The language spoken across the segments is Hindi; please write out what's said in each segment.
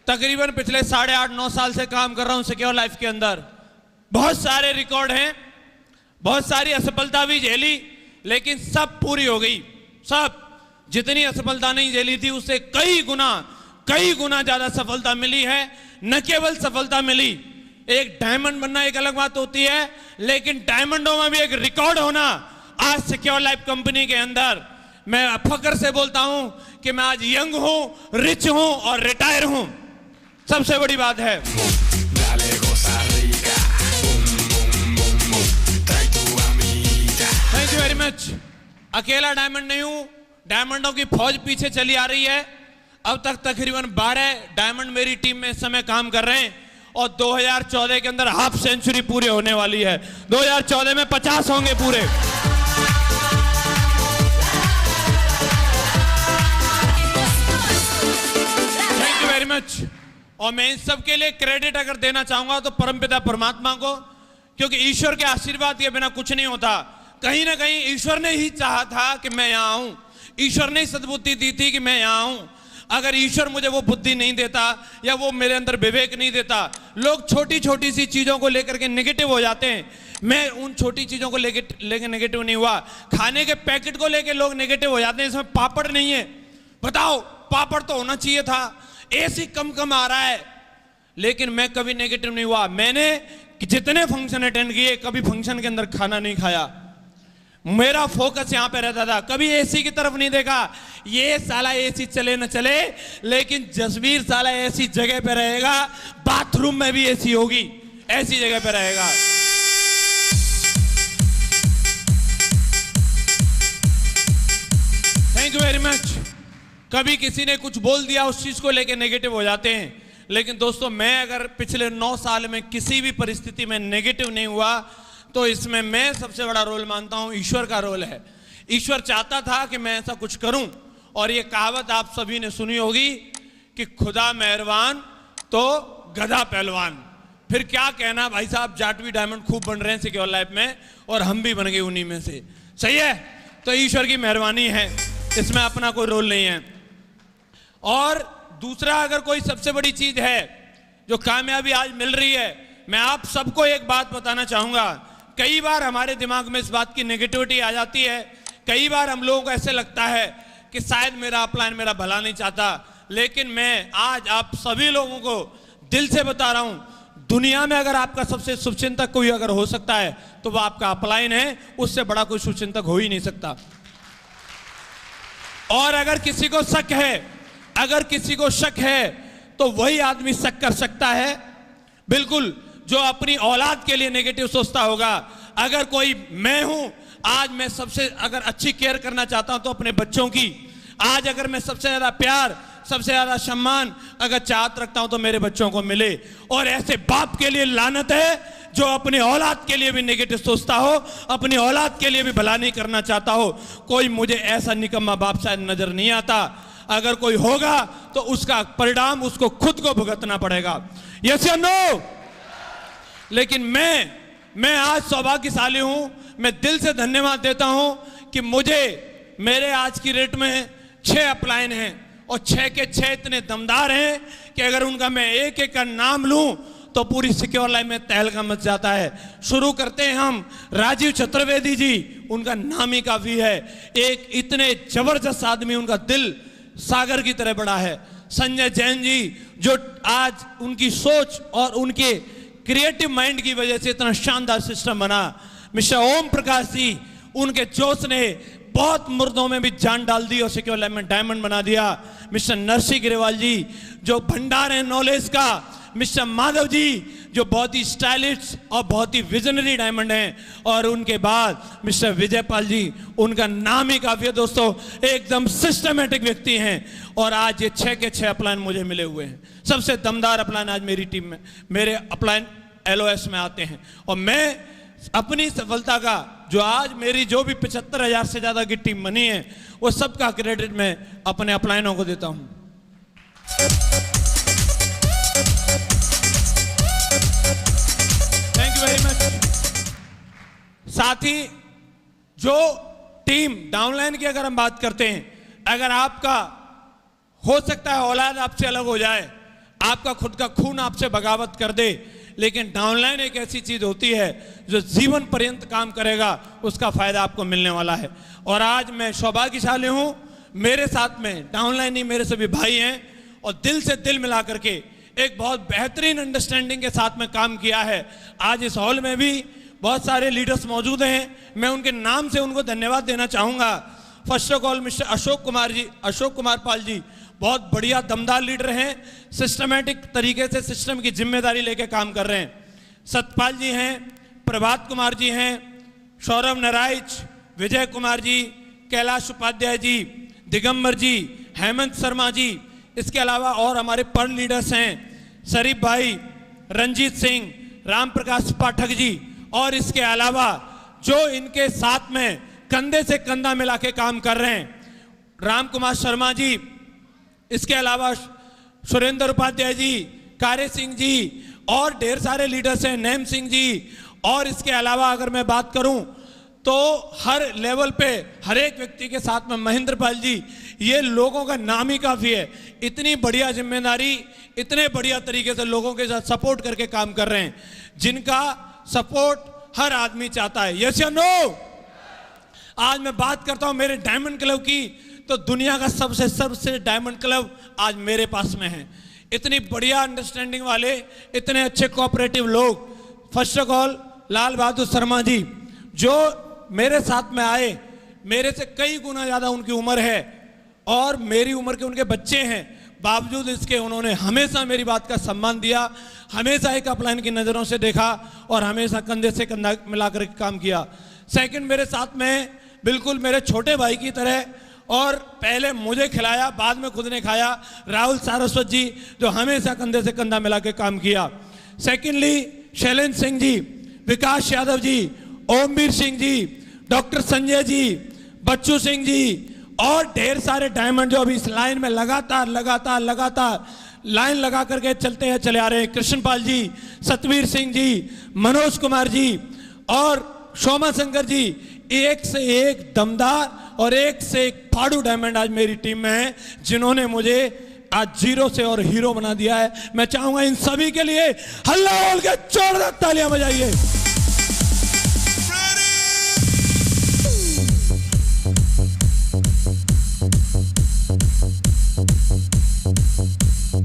तकरीबन पिछले 8.5-9 साल से काम कर रहा हूं सिक्योर लाइफ के अंदर। बहुत सारे रिकॉर्ड हैं, बहुत सारी असफलता भी झेली, लेकिन सब पूरी हो गई। सब, जितनी असफलता नहीं झेली थी उससे कई गुना ज्यादा सफलता मिली है। न केवल सफलता मिली, एक डायमंड बनना एक अलग बात होती है, लेकिन डायमंडों में भी एक रिकॉर्ड होना। आज सिक्योर लाइफ कंपनी के अंदर मैं फख्र से बोलता हूं कि मैं आज यंग हूं, रिच हूं और रिटायर हूं। सबसे बड़ी बात है। Thank you very much. अकेला डायमंड नहीं हूं, डायमंडों की फौज पीछे चली आ रही है। अब तक तकरीबन 12 डायमंड मेरी टीम में इस समय काम कर रहे हैं और 2014 के अंदर हाफ सेंचुरी पूरे होने वाली है। 2014 में 50 होंगे पूरे। Thank you very much. और मैं इन सब के लिए क्रेडिट अगर देना चाहूंगा तो परमपिता परमात्मा को, क्योंकि ईश्वर के आशीर्वाद के बिना कुछ नहीं होता। कहीं ना कहीं ईश्वर ने ही चाहा था कि मैं यहां आऊं, ईश्वर ने सद्बुद्धि दी थी कि मैं यहां आऊं। अगर ईश्वर मुझे वो बुद्धि नहीं देता या वो मेरे अंदर विवेक नहीं देता, लोग छोटी छोटी सी चीजों को लेकर के नेगेटिव हो जाते हैं। मैं उन छोटी चीजों को लेकर नेगेटिव नहीं हुआ। खाने के पैकेट को लेकर लोग नेगेटिव हो जाते हैं, इसमें पापड़ नहीं है। बताओ, पापड़ तो होना चाहिए था। एसी कम आ रहा है, लेकिन मैं कभी नेगेटिव नहीं हुआ। मैंने जितने फंक्शन अटेंड किए, कभी फंक्शन के अंदर खाना नहीं खाया। मेरा फोकस यहां पे रहता था, कभी एसी की तरफ नहीं देखा। ये साला एसी चले न चले, लेकिन जसवीर साला ऐसी जगह पे रहेगा, बाथरूम में भी एसी होगी, ऐसी जगह पे रहेगा। Thank you very much. कभी किसी ने कुछ बोल दिया, उस चीज को लेके नेगेटिव हो जाते हैं, लेकिन दोस्तों मैं अगर पिछले 9 साल में किसी भी परिस्थिति में नेगेटिव नहीं हुआ, तो इसमें मैं सबसे बड़ा रोल मानता हूं, ईश्वर का रोल है। ईश्वर चाहता था कि मैं ऐसा कुछ करूं। और ये कहावत आप सभी ने सुनी होगी कि खुदा मेहरबान तो गधा पहलवान। फिर क्या कहना भाई साहब, जाटवी डायमंड खूब बन रहे हैं सिक्योर लाइफ में, और हम भी बन गए उन्हीं में से। सही है, तो ईश्वर की मेहरबानी है, इसमें अपना कोई रोल नहीं है। और दूसरा, अगर कोई सबसे बड़ी चीज है जो कामयाबी आज मिल रही है, मैं आप सबको एक बात बताना चाहूंगा। कई बार हमारे दिमाग में इस बात की नेगेटिविटी आ जाती है, कई बार हम लोगों को ऐसे लगता है कि शायद मेरा अपलाइन मेरा भला नहीं चाहता, लेकिन मैं आज आप सभी लोगों को दिल से बता रहा हूं, दुनिया में अगर आपका सबसे शुभचिंतक कोई अगर हो सकता है तो वह आपका अपलाइन है। उससे बड़ा कोई शुभचिंतक हो ही नहीं सकता। और अगर किसी को शक है, तो वही आदमी शक कर सकता है, बिल्कुल, जो अपनी औलाद के लिए नेगेटिव सोचता होगा। अगर कोई, मैं हूं आज, मैं सबसे अगर अच्छी केयर करना चाहता हूं तो अपने बच्चों की। आज अगर मैं सबसे ज्यादा प्यार, सबसे ज्यादा सम्मान अगर चाहत रखता हूं तो मेरे बच्चों को मिले। और ऐसे बाप के लिए लानत है जो अपनी औलाद के लिए भी नेगेटिव सोचता हो, अपनी औलाद के लिए भी भला नहीं करना चाहता हो। कोई मुझे ऐसा निकम्मा बाप शायद नजर नहीं आता। अगर कोई होगा तो उसका परिणाम उसको खुद को भुगतना पड़ेगा। यस या नो? लेकिन मैं आज सौभाग्यशाली हूं, मैं दिल से धन्यवाद देता हूं कि मुझे, मेरे आज की रेट में 6 अपलाइन हैं और 6 के 6 इतने दमदार हैं कि अगर उनका मैं एक एक का नाम लूं तो पूरी सिक्योर लाइफ में तहलका मच जाता है। शुरू करते हैं हम, राजीव चतुर्वेदी जी, उनका नाम ही काफी है। एक इतने जबरदस्त आदमी, उनका दिल सागर की तरह बड़ा है। संजय जैन जी, जो आज उनकी सोच और उनके क्रिएटिव माइंड की वजह से इतना शानदार सिस्टम बना। मिस्टर ओम प्रकाश जी, उनके जोश ने बहुत मुर्दों में भी जान डाल दी और सिक्योर लाइफ में डायमंड बना दिया। मिस्टर नरसिंह ग्रेवाल जी, जो भंडार है नॉलेज का। मिस्टर माधव जी, जो बहुत ही स्टाइलिश और बहुत ही विजनरी डायमंड हैं। और उनके बाद मिस्टर विजयपाल जी, उनका नाम ही काफी है दोस्तों, एकदम सिस्टमेटिक व्यक्ति हैं। और आज ये 6 के 6 अपलाइन मुझे मिले हुए हैं। सबसे दमदार अपलाइन आज मेरी टीम में, मेरे अपलाइन LOS में आते हैं। और मैं अपनी सफलता का, जो आज मेरी जो भी 75,000 से ज्यादा की टीम बनी है, वो सबका क्रेडिट मैं अपने अपलाइनों को देता हूं। Thank you very much. साथ ही जो टीम डाउनलाइन की अगर हम बात करते हैं, अगर आपका हो सकता है औलाद आपसे अलग हो जाए, आपका खुद का खून आपसे बगावत कर दे, लेकिन डाउनलाइन एक ऐसी चीज होती है जो जीवन पर्यंत काम करेगा, उसका फायदा आपको मिलने वाला है। और आज मैं सौभाग्यशाली हूं, मेरे साथ में डाउनलाइन ही मेरे सभी भाई हैं और दिल से दिल मिला करके एक बहुत बेहतरीन अंडरस्टैंडिंग के साथ में काम किया है। आज इस हॉल में भी बहुत सारे लीडर्स मौजूद हैं, मैं उनके नाम से उनको धन्यवाद देना चाहूँगा। First of all mister Ashok Kumar Pal ji बहुत बढ़िया दमदार लीडर हैं, सिस्टमैटिक तरीके से सिस्टम की जिम्मेदारी लेके काम कर रहे हैं। सतपाल जी हैं, प्रभात कुमार जी हैं, सौरभ नारायच, विजय कुमार जी, कैलाश उपाध्याय जी, दिगंबर जी, हेमंत शर्मा जी, इसके अलावा और हमारे पर लीडर्स हैं शरीफ भाई, रंजीत सिंह, राम प्रकाश पाठक जी, और इसके अलावा जो इनके साथ में कंधे से कंधा मिला के काम कर रहे हैं, राम कुमार शर्मा जी, इसके अलावा सुरेंद्र उपाध्याय जी, कार्य सिंह जी, और ढेर सारे लीडर्स हैं, नैम सिंह जी, और इसके अलावा अगर मैं बात करूं तो हर लेवल पे हर एक व्यक्ति के साथ में महेंद्र पाल जी, ये लोगों का नाम ही काफ़ी है। इतनी बढ़िया जिम्मेदारी, इतने बढ़िया तरीके से लोगों के साथ सपोर्ट करके काम कर रहे हैं, जिनका सपोर्ट हर आदमी चाहता है। यस या नो? आज मैं बात करता हूं मेरे डायमंड क्लब की, तो दुनिया का सबसे डायमंड क्लब आज मेरे पास में है। इतनी बढ़िया अंडरस्टैंडिंग वाले, इतने अच्छे कोऑपरेटिव लोग। First of all Lal Bahadur Sharma ji, जो मेरे साथ में आए, मेरे से कई गुना ज़्यादा उनकी उम्र है और मेरी उम्र के उनके बच्चे हैं, बावजूद इसके उन्होंने हमेशा मेरी बात का सम्मान दिया, हमेशा एक अपलाइन की नज़रों से देखा और हमेशा कंधे से कंधा मिलाकर काम किया। सेकंड, मेरे साथ में बिल्कुल मेरे छोटे भाई की तरह, और पहले मुझे खिलाया बाद में खुद ने खाया, राहुल सारस्वत जी, जो हमेशा कंधे से कंधा मिला के काम किया। सेकेंडली शैलेंद्र सिंह जी, विकास यादव जी, ओमवीर सिंह जी, डॉक्टर संजय जी, बच्चू सिंह जी, और ढेर सारे डायमंड जो अभी इस लाइन में लगातार लाइन लगा करके चले आ रहे हैं। कृष्णपाल जी, सतवीर सिंह जी, मनोज कुमार जी और शोमा शंकर जी, एक से एक दमदार और एक से एक फाड़ू डायमंड आज मेरी टीम में है, जिन्होंने मुझे आज जीरो से और हीरो बना दिया है। मैं चाहूंगा इन सभी के लिए हल्ला बोल के जोरदार तालियां बजाइए।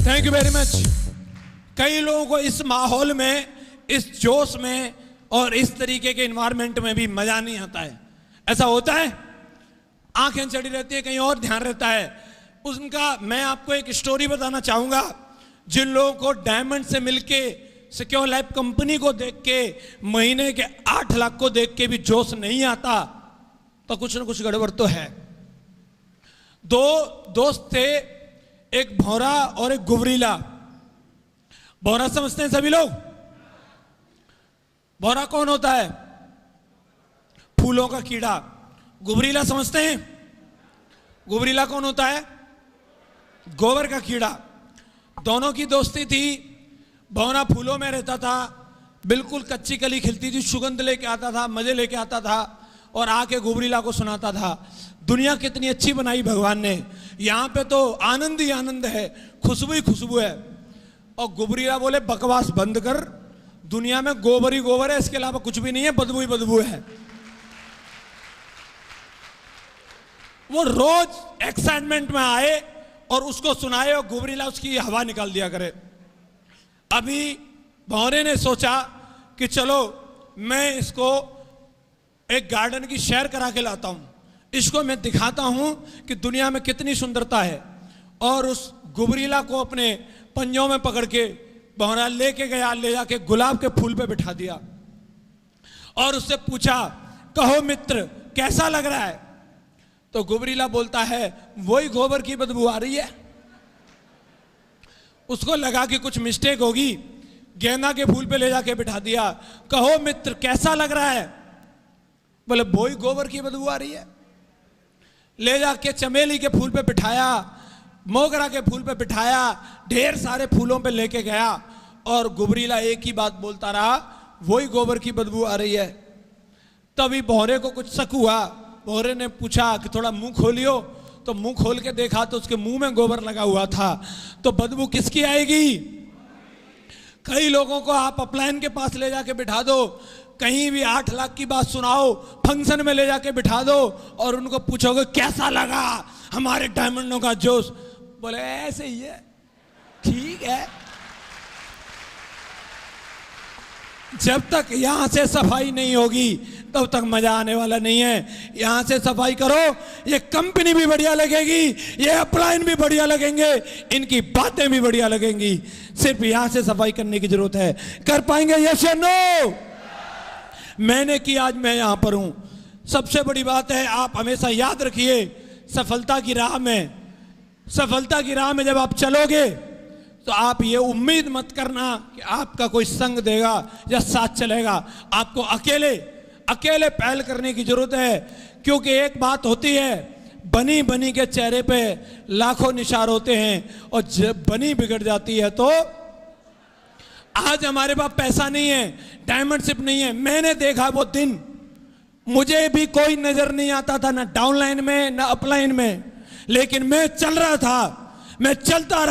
Thank you very much. कई लोगों को इस माहौल में, इस जोश में और इस तरीके के इन्वायरमेंट में भी मजा नहीं आता है। ऐसा होता है, आंखें चढ़ी रहती है, कहीं और ध्यान रहता है उनका। मैं आपको एक स्टोरी बताना चाहूंगा। जिन लोगों को डायमंड से मिलके, सिक्योर लाइफ कंपनी को देख के, महीने के 8 लाख को देख के भी जोश नहीं आता, तो कुछ ना कुछ गड़बड़ तो है। दो दोस्त थे, एक भौरा और एक गुबरीला। भौरा समझते हैं सभी लोग? भौरा कौन होता है? फूलों का कीड़ा। गुबरीला समझते हैं? गुबरीला कौन होता है? गोबर का कीड़ा। दोनों की दोस्ती थी। भौरा फूलों में रहता था, बिल्कुल कच्ची कली खिलती थी, सुगंध लेके आता था, मजे लेके आता था और आके गुबरीला को सुनाता था दुनिया कितनी अच्छी बनाई भगवान ने, यहाँ पे तो आनंद ही आनंद है, खुशबू ही खुशबू है। और गुबरीला बोले बकवास बंद कर, दुनिया में गोबर ही गोबर है, इसके अलावा कुछ भी नहीं है, बदबू ही बदबू है। वो रोज एक्साइटमेंट में आए और उसको सुनाए और गुबरीला उसकी हवा निकाल दिया करे। अभी भौरे ने सोचा कि चलो मैं इसको एक गार्डन की सैर करा के लाता हूं, इसको मैं दिखाता हूं कि दुनिया में कितनी सुंदरता है। और उस गुबरीला को अपने पंजों में पकड़ के भौरा लेके गया, ले जाके गुलाब के फूल पे बिठा दिया और उससे पूछा, कहो मित्र कैसा लग रहा है? तो गुबरीला बोलता है, वही गोबर की बदबू आ रही है। उसको लगा कि कुछ मिस्टेक होगी, गेंदा के फूल पे ले जाके बिठा दिया। कहो मित्र कैसा लग रहा है? बोले वही गोबर की बदबू आ रही है। ले जाके चमेली के फूल पे बिठाया, मोगरा के फूल पे बिठाया, ढेर सारे फूलों पे लेके गया और गुबरीला एक ही बात बोलता रहा, वही गोबर की बदबू आ रही है। तभी भौरे को कुछ शक हुआ। भौरे ने पूछा कि थोड़ा मुंह खोलियो, तो मुंह खोल के देखा तो उसके मुंह में गोबर लगा हुआ था। तो बदबू किसकी आएगी? कई लोगों को आप अपलाइन के पास ले जाके बिठा दो, कहीं भी 8 लाख की बात सुनाओ, फंक्शन में ले जाके बिठा दो और उनको पूछोगे कैसा लगा हमारे डायमंडों का जोश, बोले ऐसे ही है, ठीक है। जब तक यहां से सफाई नहीं होगी तब तक मजा आने वाला नहीं है। यहां से सफाई करो, ये कंपनी भी बढ़िया लगेगी, ये अपलाइन भी बढ़िया लगेंगे, इनकी बातें भी बढ़िया लगेंगी। सिर्फ यहां से सफाई करने की जरूरत है। कर पाएंगे यस या नो? मैंने की, आज मैं यहां पर हूं। सबसे बड़ी बात है, आप हमेशा याद रखिए, सफलता की राह में जब आप चलोगे तो आप ये उम्मीद मत करना कि आपका कोई संग देगा या साथ चलेगा। आपको अकेले पहल करने की जरूरत है, क्योंकि एक बात होती है, बनी बनी के चेहरे पे लाखों निशार होते हैं और जब बनी बिगड़ जाती है तो आज हमारे पास पैसा नहीं है, डायमंडशिप नहीं है। मैंने देखा वो दिन, मुझे भी कोई नजर नहीं आता था, ना डाउनलाइन में ना अपलाइन में, लेकिन मैं चल रहा था, मैं चलता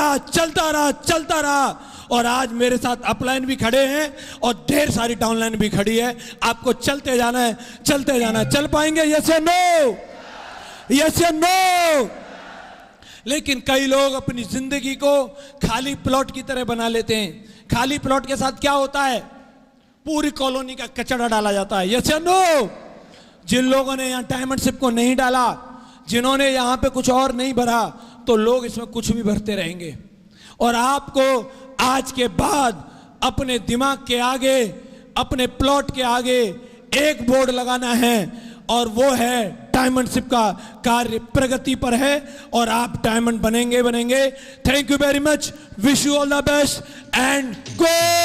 रहा और आज मेरे साथ अपलाइन भी खड़े हैं और ढेर सारी डाउनलाइन भी खड़ी है। आपको चलते जाना है। चल पाएंगे यस या नो? यस या नो? लेकिन कई लोग अपनी जिंदगी को खाली प्लॉट की तरह बना लेते हैं। खाली प्लॉट के साथ क्या होता है? पूरी कॉलोनी का कचरा डाला जाता है। यस या नो? जिन लोगों ने यहाँ डायमंडशिप को नहीं डाला, जिन्होंने यहाँ पे कुछ और नहीं भरा, तो लोग इसमें कुछ भी भरते रहेंगे। और आपको आज के बाद अपने दिमाग के आगे, अपने प्लॉट के आगे एक बोर्ड लगाना है और वो है डायमंडशिप का कार्य प्रगति पर है और आप डायमंड बनेंगे। Thank you very much, wish you all the best and go.